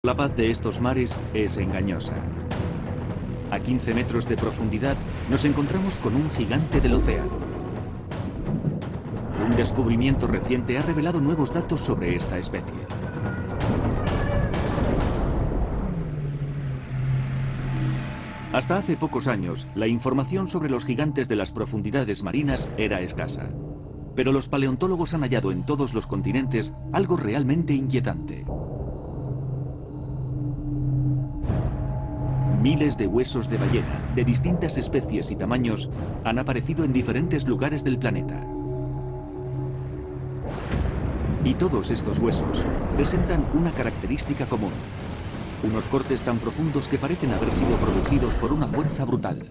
La paz de estos mares es engañosa. A 15 metros de profundidad nos encontramos con un gigante del océano. Un descubrimiento reciente ha revelado nuevos datos sobre esta especie. Hasta hace pocos años, la información sobre los gigantes de las profundidades marinas era escasa. Pero los paleontólogos han hallado en todos los continentes algo realmente inquietante. Miles de huesos de ballena, de distintas especies y tamaños, han aparecido en diferentes lugares del planeta. Y todos estos huesos presentan una característica común: unos cortes tan profundos que parecen haber sido producidos por una fuerza brutal.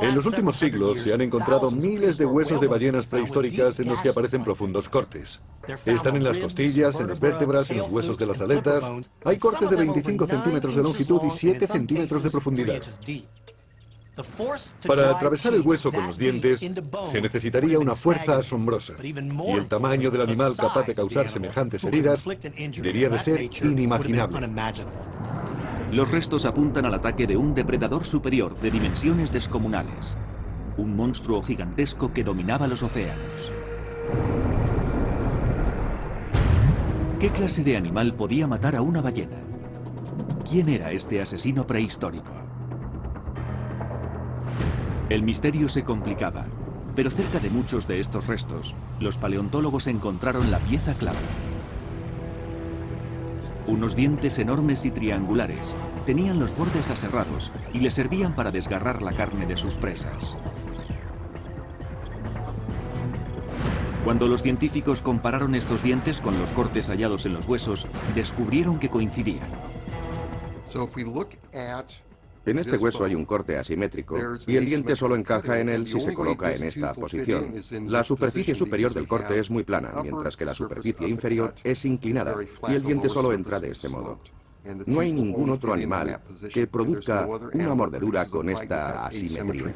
En los últimos siglos se han encontrado miles de huesos de ballenas prehistóricas en los que aparecen profundos cortes. Están en las costillas, en las vértebras, en los huesos de las aletas. Hay cortes de 25 centímetros de longitud y 7 centímetros de profundidad. Para atravesar el hueso con los dientes se necesitaría una fuerza asombrosa, y el tamaño del animal capaz de causar semejantes heridas debería de ser inimaginable. Los restos apuntan al ataque de un depredador superior de dimensiones descomunales. Un monstruo gigantesco que dominaba los océanos. ¿Qué clase de animal podía matar a una ballena? ¿Quién era este asesino prehistórico? El misterio se complicaba, pero cerca de muchos de estos restos, los paleontólogos encontraron la pieza clave. Unos dientes enormes y triangulares, tenían los bordes aserrados y le servían para desgarrar la carne de sus presas. Cuando los científicos compararon estos dientes con los cortes hallados en los huesos, descubrieron que coincidían. En este hueso hay un corte asimétrico y el diente solo encaja en él si se coloca en esta posición. La superficie superior del corte es muy plana, mientras que la superficie inferior es inclinada y el diente solo entra de este modo. No hay ningún otro animal que produzca una mordedura con esta asimetría.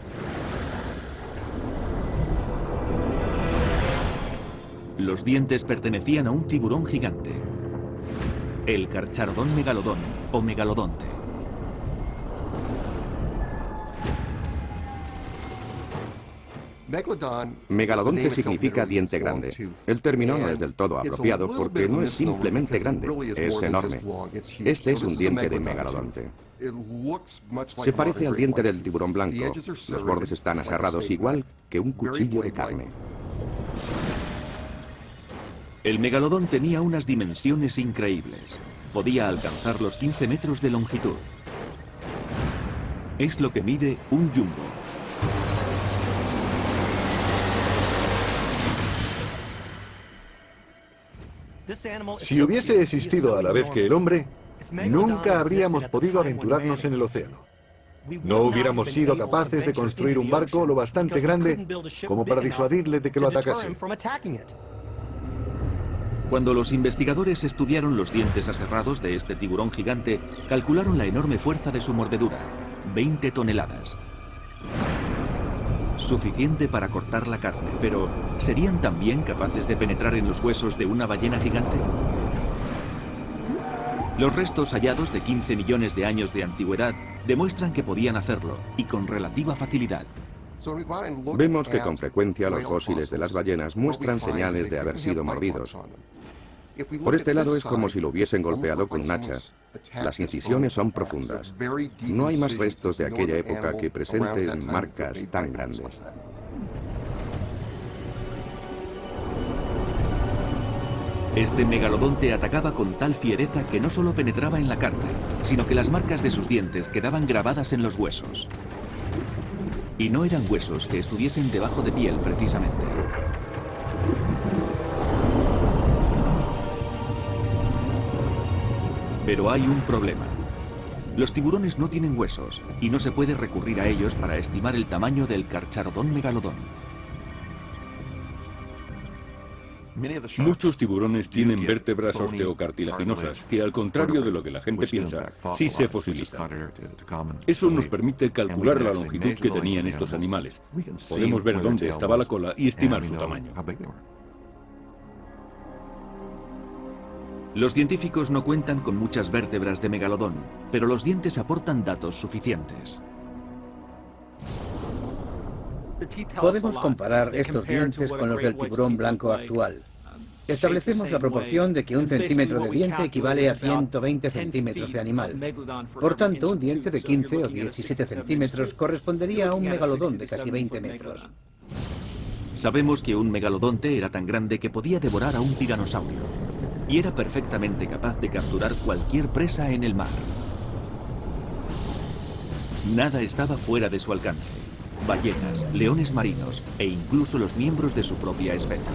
Los dientes pertenecían a un tiburón gigante, el Carcharodon megalodon o megalodonte. Megalodonte significa diente grande. El término no es del todo apropiado porque no es simplemente grande, es enorme. Este es un diente de megalodonte. Se parece al diente del tiburón blanco. Los bordes están aserrados igual que un cuchillo de carne. El megalodón tenía unas dimensiones increíbles. Podía alcanzar los 15 metros de longitud. Es lo que mide un jumbo. Si hubiese existido a la vez que el hombre, nunca habríamos podido aventurarnos en el océano. No hubiéramos sido capaces de construir un barco lo bastante grande como para disuadirle de que lo atacase. Cuando los investigadores estudiaron los dientes aserrados de este tiburón gigante, calcularon la enorme fuerza de su mordedura, 20 toneladas. Suficiente para cortar la carne, pero ¿serían también capaces de penetrar en los huesos de una ballena gigante? Los restos hallados de 15 millones de años de antigüedad demuestran que podían hacerlo, y con relativa facilidad. Vemos que con frecuencia los fósiles de las ballenas muestran señales de haber sido mordidos. Por este lado es como si lo hubiesen golpeado con un hacha. Las incisiones son profundas. No hay más restos de aquella época que presenten marcas tan grandes. Este megalodonte atacaba con tal fiereza que no solo penetraba en la carne, sino que las marcas de sus dientes quedaban grabadas en los huesos. Y no eran huesos que estuviesen debajo de piel, precisamente. Pero hay un problema. Los tiburones no tienen huesos, y no se puede recurrir a ellos para estimar el tamaño del Carcharodon megalodon. Muchos tiburones tienen vértebras osteocartilaginosas que, al contrario de lo que la gente piensa, sí se fosilizan. Eso nos permite calcular la longitud que tenían estos animales. Podemos ver dónde estaba la cola y estimar su tamaño. Los científicos no cuentan con muchas vértebras de megalodón, pero los dientes aportan datos suficientes. Podemos comparar estos dientes con los del tiburón blanco actual. Establecemos la proporción de que 1 centímetro de diente equivale a 120 centímetros de animal. Por tanto, un diente de 15 o 17 centímetros correspondería a un megalodón de casi 20 metros. Sabemos que un megalodonte era tan grande que podía devorar a un tiranosaurio y era perfectamente capaz de capturar cualquier presa en el mar. Nada estaba fuera de su alcance. Ballenas, leones marinos e incluso los miembros de su propia especie.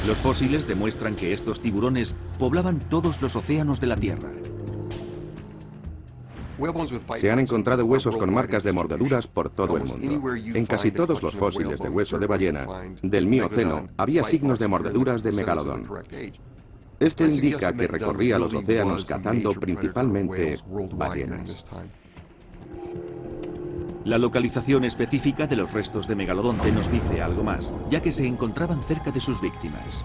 Los fósiles demuestran que estos tiburones poblaban todos los océanos de la Tierra. Se han encontrado huesos con marcas de mordeduras por todo el mundo. En casi todos los fósiles de hueso de ballena del Mioceno había signos de mordeduras de megalodón. Esto indica que recorría los océanos cazando principalmente ballenas. La localización específica de los restos de megalodonte nos dice algo más, ya que se encontraban cerca de sus víctimas.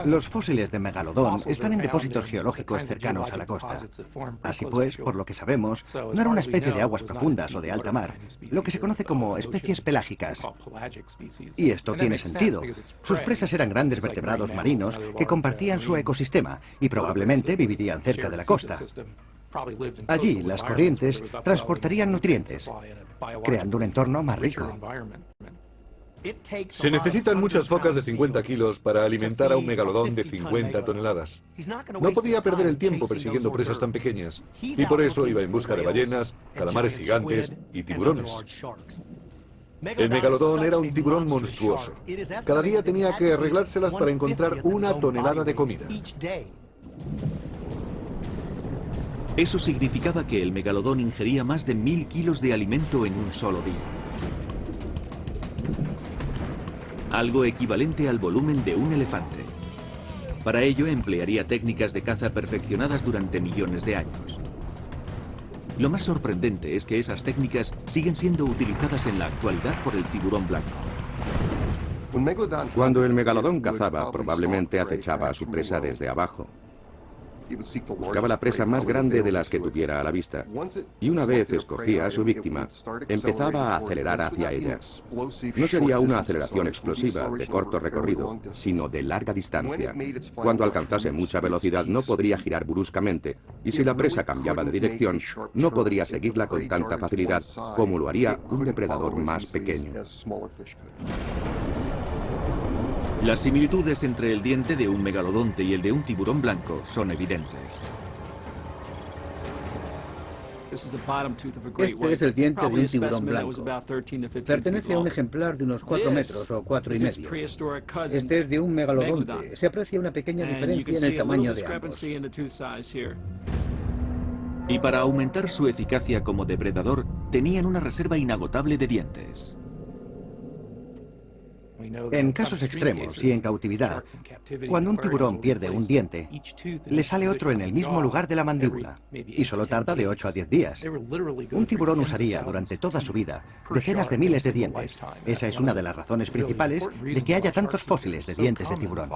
Los fósiles de megalodón están en depósitos geológicos cercanos a la costa. Así pues, por lo que sabemos, no era una especie de aguas profundas o de alta mar, lo que se conoce como especies pelágicas. Y esto tiene sentido. Sus presas eran grandes vertebrados marinos que compartían su ecosistema y probablemente vivirían cerca de la costa. Allí, las corrientes transportarían nutrientes, creando un entorno más rico. Se necesitan muchas focas de 50 kilos para alimentar a un megalodón de 50 toneladas. No podía perder el tiempo persiguiendo presas tan pequeñas, y por eso iba en busca de ballenas, calamares gigantes y tiburones. El megalodón era un tiburón monstruoso. Cada día tenía que arreglárselas para encontrar 1 tonelada de comida. Eso significaba que el megalodón ingería más de 1000 kilos de alimento en un solo día. Algo equivalente al volumen de un elefante. Para ello emplearía técnicas de caza perfeccionadas durante millones de años. Lo más sorprendente es que esas técnicas siguen siendo utilizadas en la actualidad por el tiburón blanco. Cuando el megalodón cazaba, probablemente acechaba a su presa desde abajo. Buscaba la presa más grande de las que tuviera a la vista, y una vez escogía a su víctima, empezaba a acelerar hacia ella. No sería una aceleración explosiva de corto recorrido, sino de larga distancia. Cuando alcanzase mucha velocidad no podría girar bruscamente, y si la presa cambiaba de dirección, no podría seguirla con tanta facilidad como lo haría un depredador más pequeño. Las similitudes entre el diente de un megalodonte y el de un tiburón blanco son evidentes. Este es el diente de un tiburón blanco. Pertenece a un ejemplar de unos 4 metros o 4,5. Este es de un megalodonte. Se aprecia una pequeña diferencia en el tamaño de ambos. Y para aumentar su eficacia como depredador, tenían una reserva inagotable de dientes. En casos extremos y en cautividad, cuando un tiburón pierde un diente, le sale otro en el mismo lugar de la mandíbula, y solo tarda de 8 a 10 días. Un tiburón usaría durante toda su vida decenas de miles de dientes. Esa es una de las razones principales de que haya tantos fósiles de dientes de tiburón.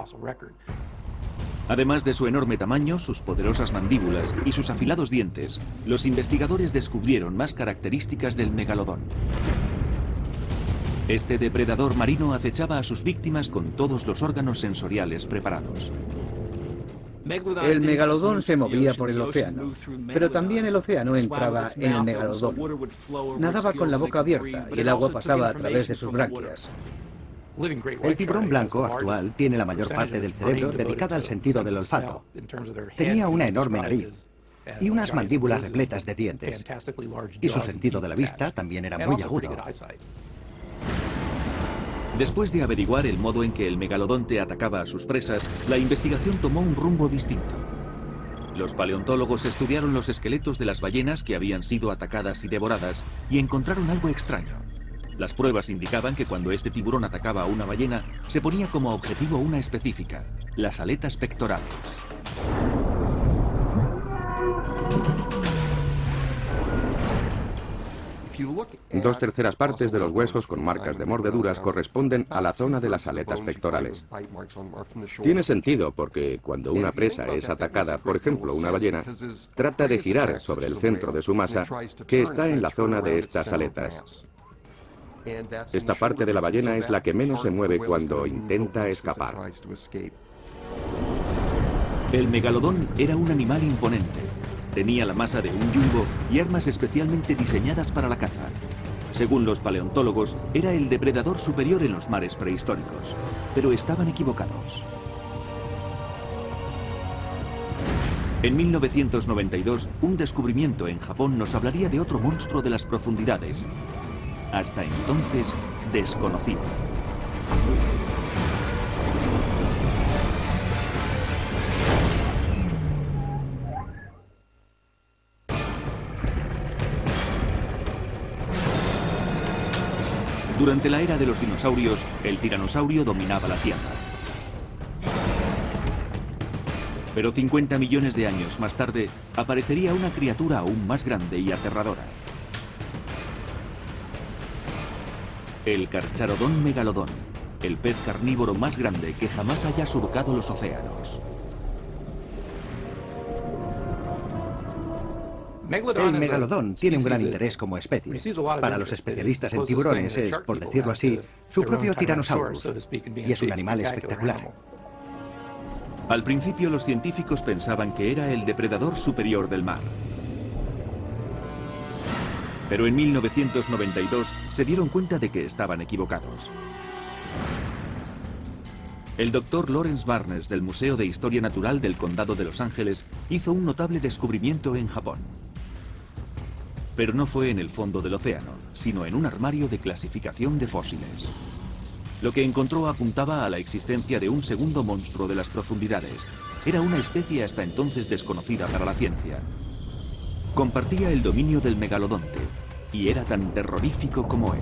Además de su enorme tamaño, sus poderosas mandíbulas y sus afilados dientes, los investigadores descubrieron más características del megalodón. Este depredador marino acechaba a sus víctimas con todos los órganos sensoriales preparados. El megalodón se movía por el océano, pero también el océano entraba en el megalodón. Nadaba con la boca abierta y el agua pasaba a través de sus branquias. El tiburón blanco actual tiene la mayor parte del cerebro dedicada al sentido del olfato. Tenía una enorme nariz y unas mandíbulas repletas de dientes. Y su sentido de la vista también era muy agudo. Después de averiguar el modo en que el megalodonte atacaba a sus presas, la investigación tomó un rumbo distinto. Los paleontólogos estudiaron los esqueletos de las ballenas que habían sido atacadas y devoradas y encontraron algo extraño. Las pruebas indicaban que cuando este tiburón atacaba a una ballena, se ponía como objetivo una específica, las aletas pectorales. Dos terceras partes de los huesos con marcas de mordeduras corresponden a la zona de las aletas pectorales. Tiene sentido porque cuando una presa es atacada, por ejemplo una ballena, trata de girar sobre el centro de su masa, que está en la zona de estas aletas. Esta parte de la ballena es la que menos se mueve cuando intenta escapar. El megalodón era un animal imponente. Tenía la masa de un jumbo y armas especialmente diseñadas para la caza. Según los paleontólogos, era el depredador superior en los mares prehistóricos, pero estaban equivocados. En 1992, un descubrimiento en Japón nos hablaría de otro monstruo de las profundidades, hasta entonces desconocido. Durante la era de los dinosaurios, el tiranosaurio dominaba la Tierra. Pero 50 millones de años más tarde, aparecería una criatura aún más grande y aterradora. El Carcharodon megalodón, el pez carnívoro más grande que jamás haya surcado los océanos. El megalodón tiene un gran interés como especie. Para los especialistas en tiburones es, por decirlo así, su propio Tyrannosaurus, y es un animal espectacular. Al principio los científicos pensaban que era el depredador superior del mar. Pero en 1992 se dieron cuenta de que estaban equivocados. El doctor Lawrence Barnes del Museo de Historia Natural del Condado de Los Ángeles hizo un notable descubrimiento en Japón. Pero no fue en el fondo del océano, sino en un armario de clasificación de fósiles. Lo que encontró apuntaba a la existencia de un segundo monstruo de las profundidades. Era una especie hasta entonces desconocida para la ciencia. Compartía el dominio del megalodonte y era tan terrorífico como él.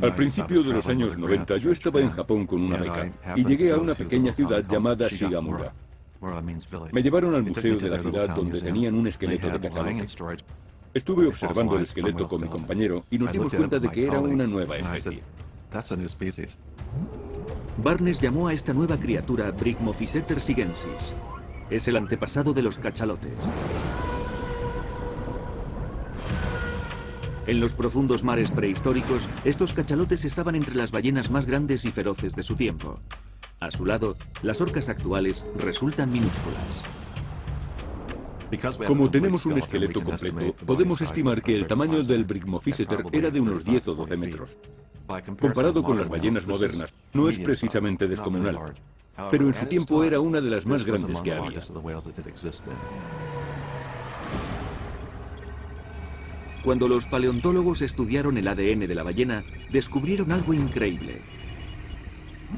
Al principio de los años 90 yo estaba en Japón con una beca y llegué a una pequeña ciudad llamada Shigamura. Me llevaron al museo de la ciudad donde tenían un esqueleto de cachalote. Estuve observando el esqueleto con mi compañero y nos dimos cuenta de que era una nueva especie. Barnes llamó a esta nueva criatura Brigmophyseter sigensis. Es el antepasado de los cachalotes. En los profundos mares prehistóricos, estos cachalotes estaban entre las ballenas más grandes y feroces de su tiempo. A su lado, las orcas actuales resultan minúsculas. Como tenemos un esqueleto completo, podemos estimar que el tamaño del Brigmophyseter era de unos 10 o 12 metros. Comparado con las ballenas modernas, no es precisamente descomunal, pero en su tiempo era una de las más grandes que había. Cuando los paleontólogos estudiaron el ADN de la ballena, descubrieron algo increíble.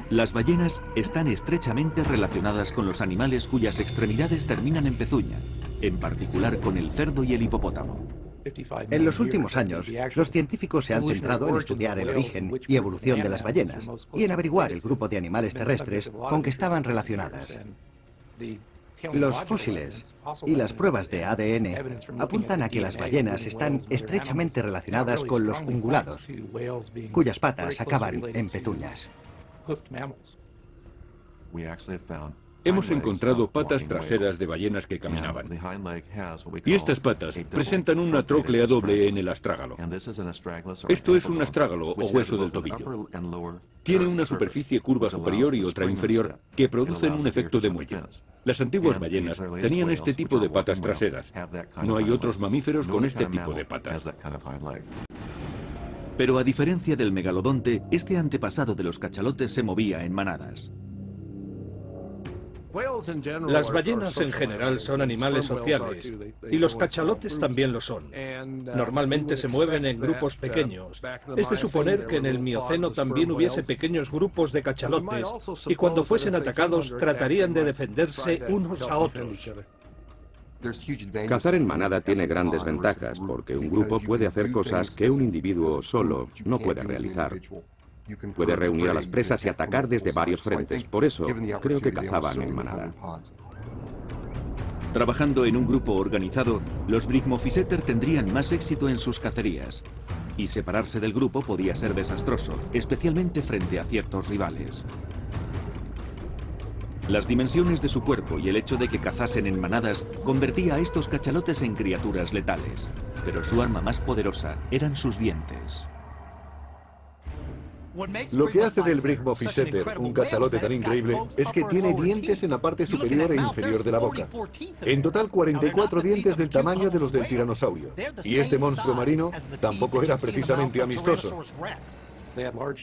Las ballenas están estrechamente relacionadas con los animales cuyas extremidades terminan en pezuña, en particular con el cerdo y el hipopótamo. En los últimos años, los científicos se han centrado en estudiar el origen y evolución de las ballenas y en averiguar el grupo de animales terrestres con que estaban relacionadas. Los fósiles y las pruebas de ADN apuntan a que las ballenas están estrechamente relacionadas con los ungulados, cuyas patas acaban en pezuñas. Hemos encontrado patas traseras de ballenas que caminaban. Y estas patas presentan una tróclea doble en el astrágalo. Esto es un astrágalo o hueso del tobillo. Tiene una superficie curva superior y otra inferior que producen un efecto de muelle. Las antiguas ballenas tenían este tipo de patas traseras. No hay otros mamíferos con este tipo de patas. Pero a diferencia del megalodonte, este antepasado de los cachalotes se movía en manadas. Las ballenas en general son animales sociales y los cachalotes también lo son. Normalmente se mueven en grupos pequeños. Es de suponer que en el Mioceno también hubiese pequeños grupos de cachalotes y cuando fuesen atacados tratarían de defenderse unos a otros. Cazar en manada tiene grandes ventajas porque un grupo puede hacer cosas que un individuo solo no puede realizar. Puede reunir a las presas y atacar desde varios frentes. Por eso, creo que cazaban en manada. Trabajando en un grupo organizado, los Brigmophyseter tendrían más éxito en sus cacerías. Y separarse del grupo podía ser desastroso, especialmente frente a ciertos rivales. Las dimensiones de su cuerpo y el hecho de que cazasen en manadas convertía a estos cachalotes en criaturas letales. Pero su arma más poderosa eran sus dientes. Lo que hace del Brigmophyseter un cachalote tan increíble es que tiene dientes en la parte superior e inferior de la boca. En total 44 dientes del tamaño de los del tiranosaurio. Y este monstruo marino tampoco era precisamente amistoso.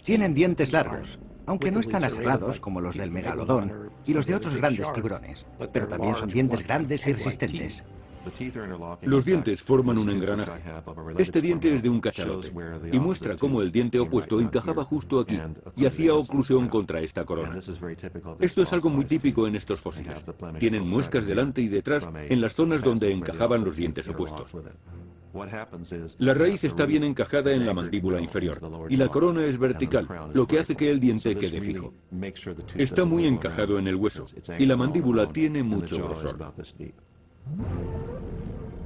Tienen dientes largos, aunque no están aserrados como los del megalodón y los de otros grandes tiburones, pero también son dientes grandes y resistentes. Los dientes forman un engranaje. Este diente es de un cachalote y muestra cómo el diente opuesto encajaba justo aquí y hacía oclusión contra esta corona. Esto es algo muy típico en estos fósiles. Tienen muescas delante y detrás en las zonas donde encajaban los dientes opuestos. La raíz está bien encajada en la mandíbula inferior y la corona es vertical, lo que hace que el diente quede fijo. Está muy encajado en el hueso y la mandíbula tiene mucho grosor.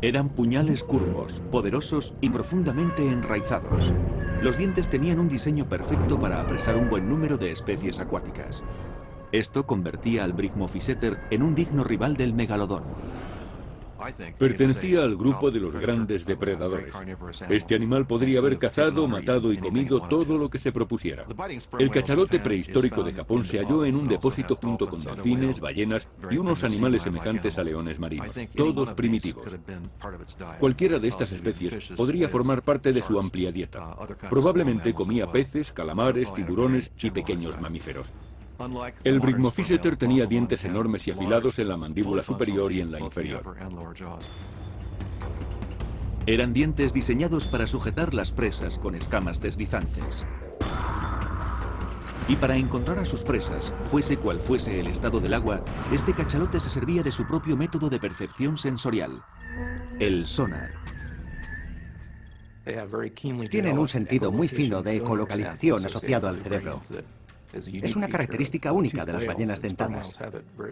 Eran puñales curvos, poderosos y profundamente enraizados. Los dientes tenían un diseño perfecto para apresar un buen número de especies acuáticas. Esto convertía al Brigmophyseter en un digno rival del megalodón. Pertenecía al grupo de los grandes depredadores. Este animal podría haber cazado, matado y comido todo lo que se propusiera. El cachalote prehistórico de Japón se halló en un depósito junto con delfines, ballenas y unos animales semejantes a leones marinos, todos primitivos. Cualquiera de estas especies podría formar parte de su amplia dieta. Probablemente comía peces, calamares, tiburones y pequeños mamíferos. El Brigmophyseter tenía dientes enormes y afilados en la mandíbula superior y en la inferior. Eran dientes diseñados para sujetar las presas con escamas deslizantes. Y para encontrar a sus presas, fuese cual fuese el estado del agua, este cachalote se servía de su propio método de percepción sensorial, el sonar. Tienen un sentido muy fino de ecolocalización asociado al cerebro. Es una característica única de las ballenas dentadas,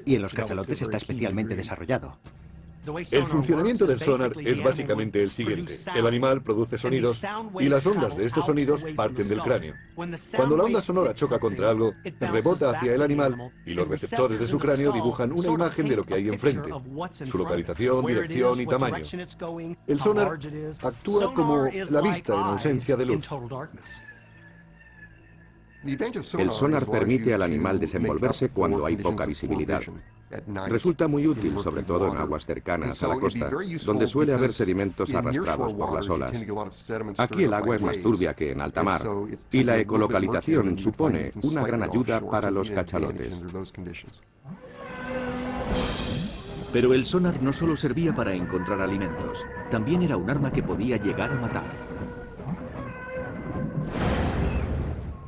y en los cachalotes está especialmente desarrollado. El funcionamiento del sonar es básicamente el siguiente. El animal produce sonidos y las ondas de estos sonidos parten del cráneo. Cuando la onda sonora choca contra algo, rebota hacia el animal y los receptores de su cráneo dibujan una imagen de lo que hay enfrente, su localización, dirección y tamaño. El sonar actúa como la vista en ausencia de luz. El sonar permite al animal desenvolverse cuando hay poca visibilidad. Resulta muy útil, sobre todo en aguas cercanas a la costa, donde suele haber sedimentos arrastrados por las olas. Aquí el agua es más turbia que en alta mar, y la ecolocalización supone una gran ayuda para los cachalotes. Pero el sonar no solo servía para encontrar alimentos, también era un arma que podía llegar a matar.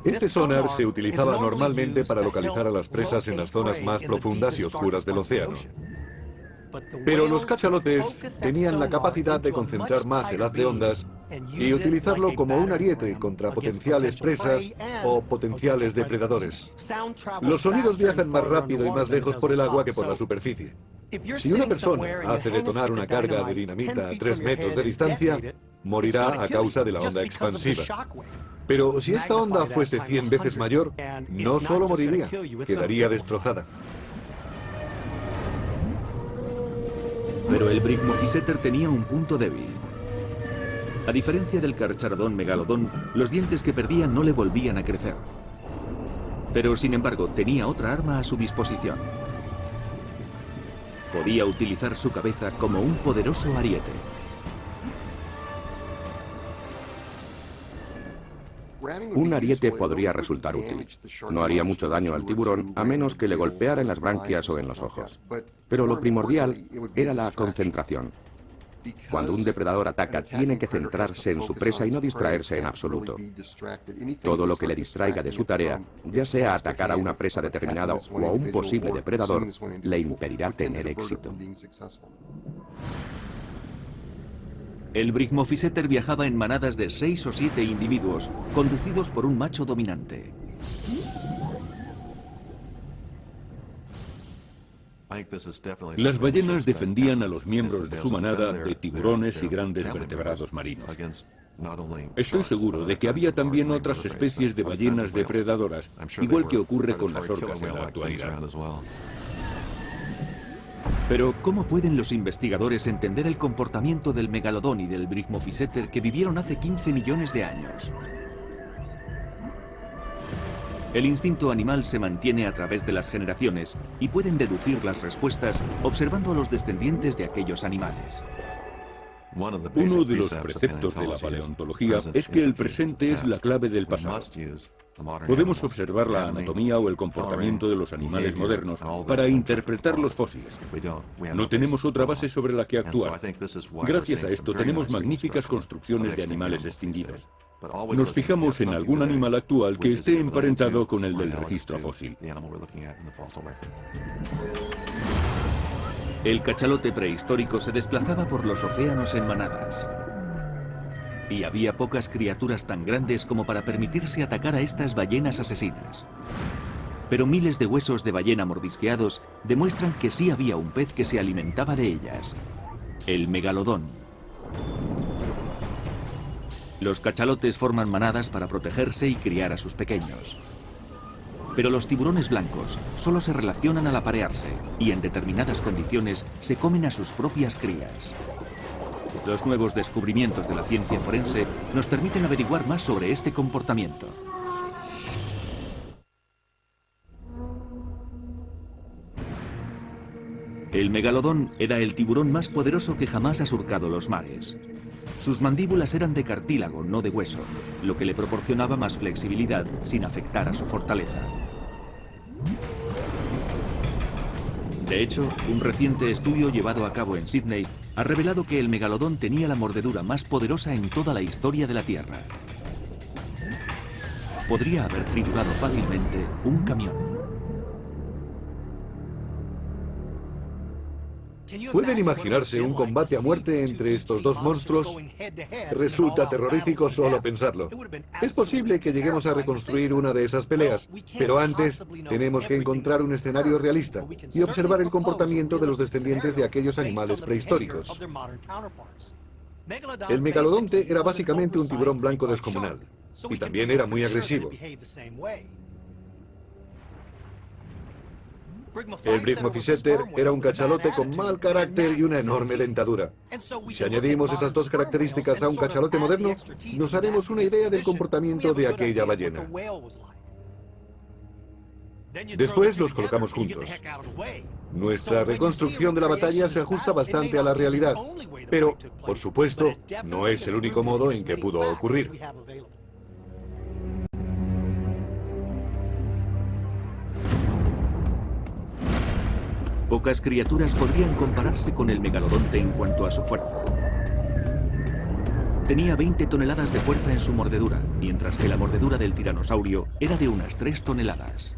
Este sonar se utilizaba normalmente para localizar a las presas en las zonas más profundas y oscuras del océano. Pero los cachalotes tenían la capacidad de concentrar más el haz de ondas y utilizarlo como un ariete contra potenciales presas o potenciales depredadores. Los sonidos viajan más rápido y más lejos por el agua que por la superficie. Si una persona hace detonar una carga de dinamita a 3 metros de distancia, morirá a causa de la onda expansiva. Pero si esta onda fuese 100 veces mayor, no solo moriría, quedaría destrozada. Pero el Brigmophyseter tenía un punto débil. A diferencia del carcharodón megalodón, los dientes que perdía no le volvían a crecer. Pero sin embargo, tenía otra arma a su disposición. Podía utilizar su cabeza como un poderoso ariete. Un ariete podría resultar útil. No haría mucho daño al tiburón a menos que le golpeara en las branquias o en los ojos. Pero lo primordial era la concentración. Cuando un depredador ataca, tiene que centrarse en su presa y no distraerse en absoluto. Todo lo que le distraiga de su tarea, ya sea atacar a una presa determinada o a un posible depredador, le impedirá tener éxito. El Brigmophyseter viajaba en manadas de 6 o 7 individuos, conducidos por un macho dominante. Las ballenas defendían a los miembros de su manada de tiburones y grandes vertebrados marinos. Estoy seguro de que había también otras especies de ballenas depredadoras, igual que ocurre con las orcas en la actualidad. Pero, ¿cómo pueden los investigadores entender el comportamiento del megalodón y del Brigmophyseter que vivieron hace 15 millones de años? El instinto animal se mantiene a través de las generaciones y pueden deducir las respuestas observando a los descendientes de aquellos animales. Uno de los preceptos de la paleontología es que el presente es la clave del pasado. Podemos observar la anatomía o el comportamiento de los animales modernos para interpretar los fósiles. No tenemos otra base sobre la que actuar. Gracias a esto tenemos magníficas construcciones de animales extinguidos. Nos fijamos en algún animal actual que esté emparentado con el del registro fósil. El cachalote prehistórico se desplazaba por los océanos en manadas. Y había pocas criaturas tan grandes como para permitirse atacar a estas ballenas asesinas. Pero miles de huesos de ballena mordisqueados demuestran que sí había un pez que se alimentaba de ellas: el megalodón. Los cachalotes forman manadas para protegerse y criar a sus pequeños. Pero los tiburones blancos solo se relacionan al aparearse y en determinadas condiciones se comen a sus propias crías. Los nuevos descubrimientos de la ciencia forense nos permiten averiguar más sobre este comportamiento. El megalodón era el tiburón más poderoso que jamás ha surcado los mares. Sus mandíbulas eran de cartílago, no de hueso, lo que le proporcionaba más flexibilidad sin afectar a su fortaleza. De hecho, un reciente estudio llevado a cabo en Sydney ha revelado que el megalodón tenía la mordedura más poderosa en toda la historia de la Tierra. Podría haber triturado fácilmente un camión. ¿Pueden imaginarse un combate a muerte entre estos dos monstruos? Resulta terrorífico solo pensarlo. Es posible que lleguemos a reconstruir una de esas peleas, pero antes tenemos que encontrar un escenario realista y observar el comportamiento de los descendientes de aquellos animales prehistóricos. El megalodonte era básicamente un tiburón blanco descomunal, y también era muy agresivo. El Brigmophyseter era un cachalote con mal carácter y una enorme dentadura. Si añadimos esas dos características a un cachalote moderno, nos haremos una idea del comportamiento de aquella ballena. Después los colocamos juntos. Nuestra reconstrucción de la batalla se ajusta bastante a la realidad, pero, por supuesto, no es el único modo en que pudo ocurrir. Pocas criaturas podrían compararse con el megalodonte en cuanto a su fuerza. Tenía 20 toneladas de fuerza en su mordedura, mientras que la mordedura del tiranosaurio era de unas 3 toneladas.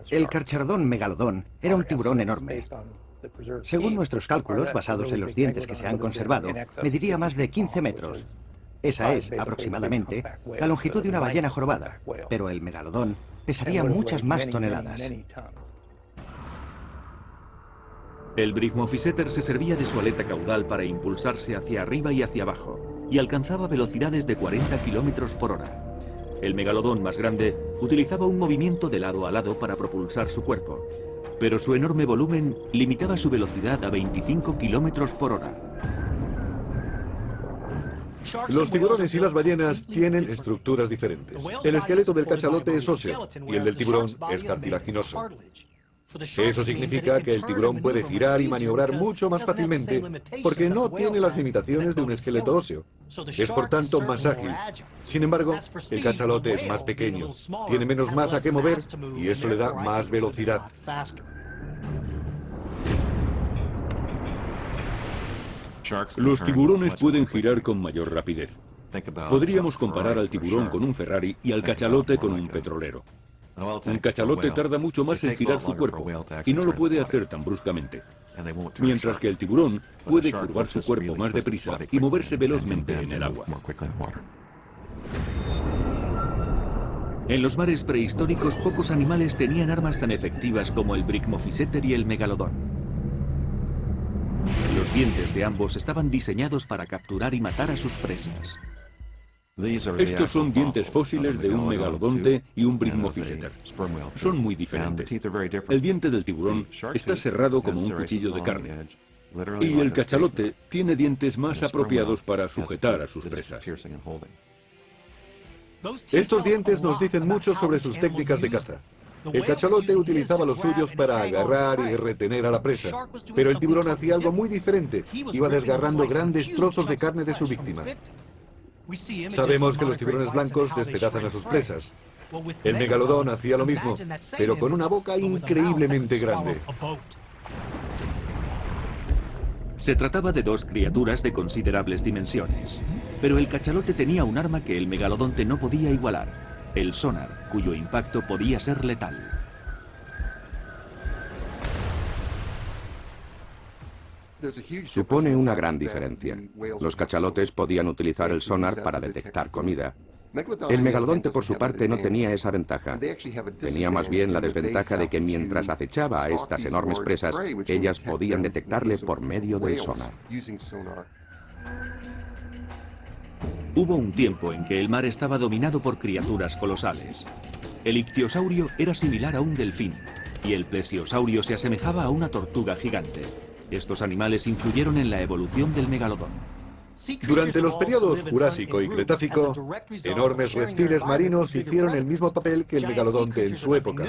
El carcharodón megalodón era un tiburón enorme. Según nuestros cálculos, basados en los dientes que se han conservado, mediría más de 15 metros. Esa es, aproximadamente, la longitud de una ballena jorobada, pero el megalodón pesaría muchas más toneladas. El Brigmophyseter se servía de su aleta caudal para impulsarse hacia arriba y hacia abajo, y alcanzaba velocidades de 40 kilómetros por hora. El megalodón más grande utilizaba un movimiento de lado a lado para propulsar su cuerpo, pero su enorme volumen limitaba su velocidad a 25 kilómetros por hora. Los tiburones y las ballenas tienen estructuras diferentes. El esqueleto del cachalote es óseo y el del tiburón es cartilaginoso. Eso significa que el tiburón puede girar y maniobrar mucho más fácilmente porque no tiene las limitaciones de un esqueleto óseo. Es por tanto más ágil. Sin embargo, el cachalote es más pequeño, tiene menos masa que mover y eso le da más velocidad. Los tiburones pueden girar con mayor rapidez. Podríamos comparar al tiburón con un Ferrari y al cachalote con un petrolero. Un cachalote tarda mucho más en girar su cuerpo y no lo puede hacer tan bruscamente, mientras que el tiburón puede curvar su cuerpo más deprisa y moverse velozmente en el agua. En los mares prehistóricos, pocos animales tenían armas tan efectivas como el Bricmophyseter y el megalodón. Los dientes de ambos estaban diseñados para capturar y matar a sus presas. Estos son dientes fósiles de un megalodonte y un Bricmophyseter. Son muy diferentes. El diente del tiburón está cerrado como un cuchillo de carne. Y el cachalote tiene dientes más apropiados para sujetar a sus presas. Estos dientes nos dicen mucho sobre sus técnicas de caza. El cachalote utilizaba los suyos para agarrar y retener a la presa, pero el tiburón hacía algo muy diferente. Iba desgarrando grandes trozos de carne de su víctima. Sabemos que los tiburones blancos despedazan a sus presas. El megalodón hacía lo mismo, pero con una boca increíblemente grande. Se trataba de dos criaturas de considerables dimensiones, pero el cachalote tenía un arma que el megalodonte no podía igualar: el sonar, cuyo impacto podía ser letal. Supone una gran diferencia. Los cachalotes podían utilizar el sonar para detectar comida. El megalodonte, por su parte, no tenía esa ventaja. Tenía más bien la desventaja de que mientras acechaba a estas enormes presas, ellas podían detectarle por medio del sonar. Hubo un tiempo en que el mar estaba dominado por criaturas colosales. El ictiosaurio era similar a un delfín, y el plesiosaurio se asemejaba a una tortuga gigante. Estos animales influyeron en la evolución del megalodón. Durante los periodos Jurásico y Cretácico, enormes reptiles marinos hicieron el mismo papel que el megalodonte en su época.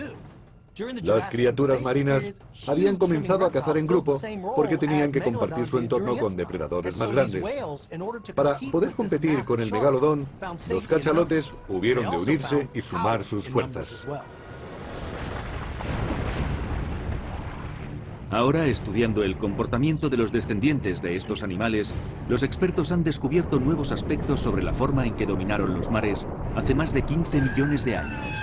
Las criaturas marinas habían comenzado a cazar en grupo porque tenían que compartir su entorno con depredadores más grandes. Para poder competir con el megalodón, los cachalotes hubieron de unirse y sumar sus fuerzas. Ahora, estudiando el comportamiento de los descendientes de estos animales, los expertos han descubierto nuevos aspectos sobre la forma en que dominaron los mares hace más de 15 millones de años.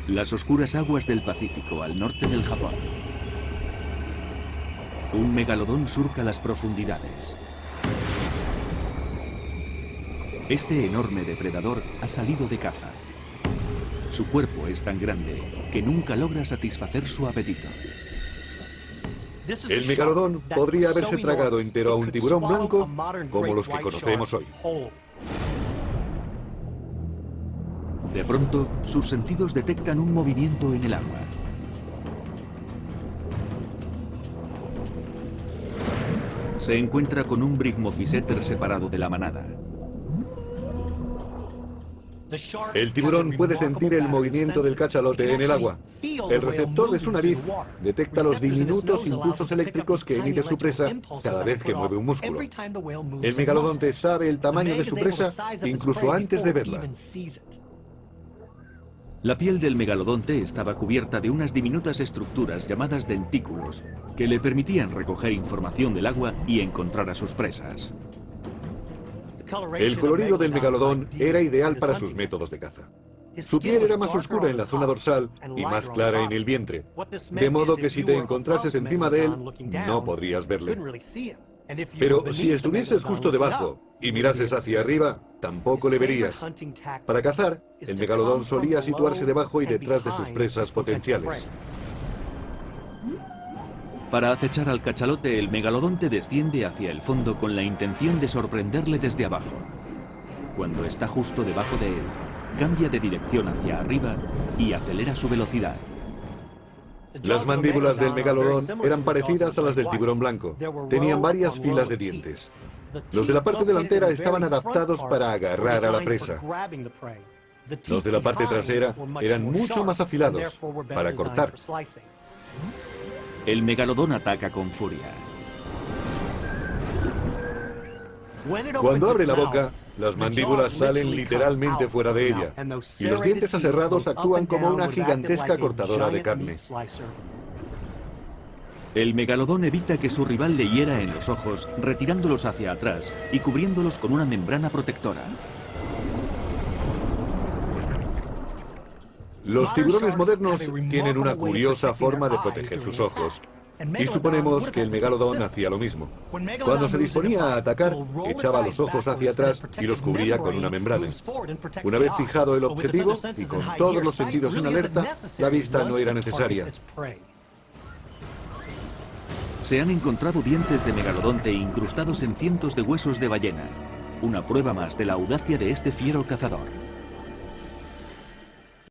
Las oscuras aguas del Pacífico al norte del Japón. Un megalodón surca las profundidades. Este enorme depredador ha salido de caza. Su cuerpo es tan grande que nunca logra satisfacer su apetito. El megalodón podría haberse tragado entero a un tiburón blanco como los que conocemos hoy. De pronto, sus sentidos detectan un movimiento en el agua. Se encuentra con un Bricmophyseter separado de la manada. El tiburón puede sentir el movimiento del cachalote en el agua. El receptor de su nariz detecta los diminutos impulsos eléctricos que emite su presa cada vez que mueve un músculo. El megalodonte sabe el tamaño de su presa incluso antes de verla. La piel del megalodonte estaba cubierta de unas diminutas estructuras llamadas dentículos, que le permitían recoger información del agua y encontrar a sus presas. El colorido del megalodón era ideal para sus métodos de caza. Su piel era más oscura en la zona dorsal y más clara en el vientre, de modo que si te encontrases encima de él, no podrías verle. Pero si estuvieses justo debajo y mirases hacia arriba, tampoco le verías. Para cazar, el megalodón solía situarse debajo y detrás de sus presas potenciales. Para acechar al cachalote, el megalodonte desciende hacia el fondo con la intención de sorprenderle desde abajo. Cuando está justo debajo de él, cambia de dirección hacia arriba y acelera su velocidad. Las mandíbulas del megalodón eran parecidas a las del tiburón blanco. Tenían varias filas de dientes. Los de la parte delantera estaban adaptados para agarrar a la presa. Los de la parte trasera eran mucho más afilados, para cortar. El megalodón ataca con furia. Cuando abre la boca, las mandíbulas salen literalmente fuera de ella, y los dientes aserrados actúan como una gigantesca cortadora de carne. El megalodón evita que su rival le hiera en los ojos, retirándolos hacia atrás y cubriéndolos con una membrana protectora. Los tiburones modernos tienen una curiosa forma de proteger sus ojos. Y suponemos que el megalodón hacía lo mismo. Cuando se disponía a atacar, echaba los ojos hacia atrás y los cubría con una membrana. Una vez fijado el objetivo y con todos los sentidos en alerta, la vista no era necesaria. Se han encontrado dientes de megalodonte incrustados en cientos de huesos de ballena. Una prueba más de la audacia de este fiero cazador.